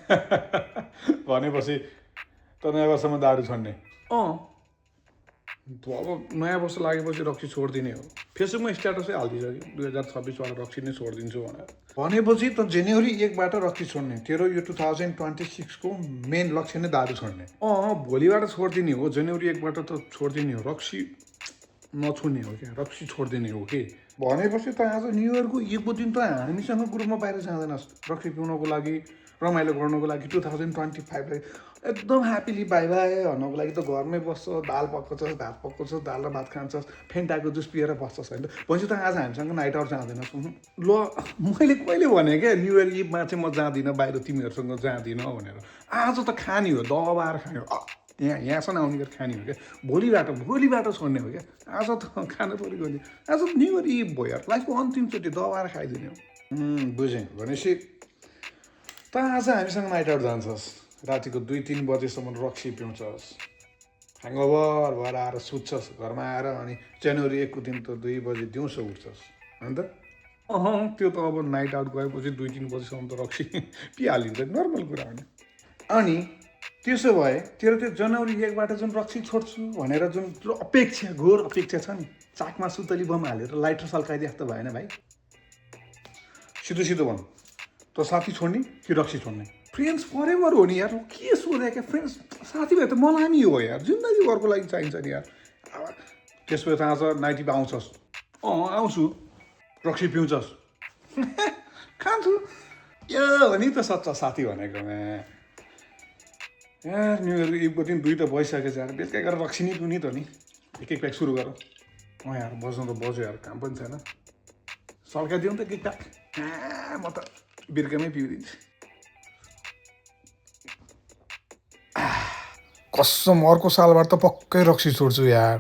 भनेपछि त नयाँ वर्षमा दारू छोड्ने? अब नयाँ वर्ष लागेपछि रक्सी छोडिदिने हो। फेसबुकमा स्ट्याटसै हालिदिन्छ कि 2026 रक्सी नै छोडिदिन्छु भनेर। भनेपछि त जनवरी 1बाट रक्सी छोड्ने। तेरो यो 2026को मेन लक्ष्य नै दारू छोड्ने। भोलिबाट छोडिदिने हो। जनवरी 1बाट त छोडिदिने हो। रक्सी नछोड्ने हो क्या, रक्सी छोडिदिने हो कि। भनेपछि त आज न्यु इयरको 1को दिन त हामीसँग ग्रुपमा बाहिर जाँदैनस् रक्सी पिउनको लागि, रमाइलो गर्नको लागि। 2025लाई एकदम ह्याप्पिली बाई बाई भन्नको लागि त घरमै बस्छस्, दाल पकाउँछस्, भात पकाउँछस्, दाल र भात खान्छस्, फेन्टाको जुस पिएर बस्छस् होइन। भनेपछि त आज हामीसँग नाइट आउट जाँदैनस्। ल मैले कहिले भने क्या न्यु इयर इभमा चाहिँ म जाँदिनँ बाहिर, तिमीहरूसँग जाँदिनँ भनेर। आज त खाने हो, दबाएर खाने हो। यहाँसम्म आउने गरेर खाने हो क्या। भोलिबाट छोड्ने हो क्या। आज त खानु पऱ्यो नि। आज न्यु इयर इभ भयो यार, लाइफको अन्तिमचोटि दबाएर खाइदिने हो। बुझेँ। भनेपछि त आज हामीसँग नाइट आउट जान्छस्, रातिको 2-3 बजेसम्म रक्सी पिउँछस्, ह्याङओभर भएर आएर सुत्छस् घरमा आएर, अनि जनवरी 1को दिन त 2 बजे दिउँसो उठ्छस्। अन्त त्यो त अब नाइट आउट गएपछि 2-3 बजीसम्म त रक्सी पिइहालिन्छ, नर्मल कुरा हो नि। अनि त्यसो भए तेरो त्यो जनवरी 1बाट जुन रक्सी छोड्छु भनेर जुन अपेक्षा, घोर अपेक्षा छ नि, चाकमा सुतली बम हालेर लाइटर सल्काइदिए जस्तो भएन भाइ? सिधो भन, त साथी छोड्ने कि रक्सी छोड्ने? फ्रेन्ड्स फरेभर हो नि यार, के सोधे क्या? फ्रेन्ड्स साथीभाइ त मलामी हो यार, जिन्दगीभरको लागि चाहिन्छ नि यार। त्यसो भए त आज नाइटीमा आउँछस्? आउँछु। रक्सी पिउँछस्? खान्छु। यो हो नि त सच्चा साथी भनेको। यार न्यु इयरको इभको दिन 2 त भइसकेछ यार, बेलुका गएर रक्सी नै पिउने त नि। एक प्याक सुरु गर। यार बज्नु त बज्यो यार, काम पनि छैन। सल्काइदिउँ त एक प्याक? म त बिर्कामै पिउदिन्छु। कसम अर्को सालबाट त पक्कै रक्सी छोड्छु यार।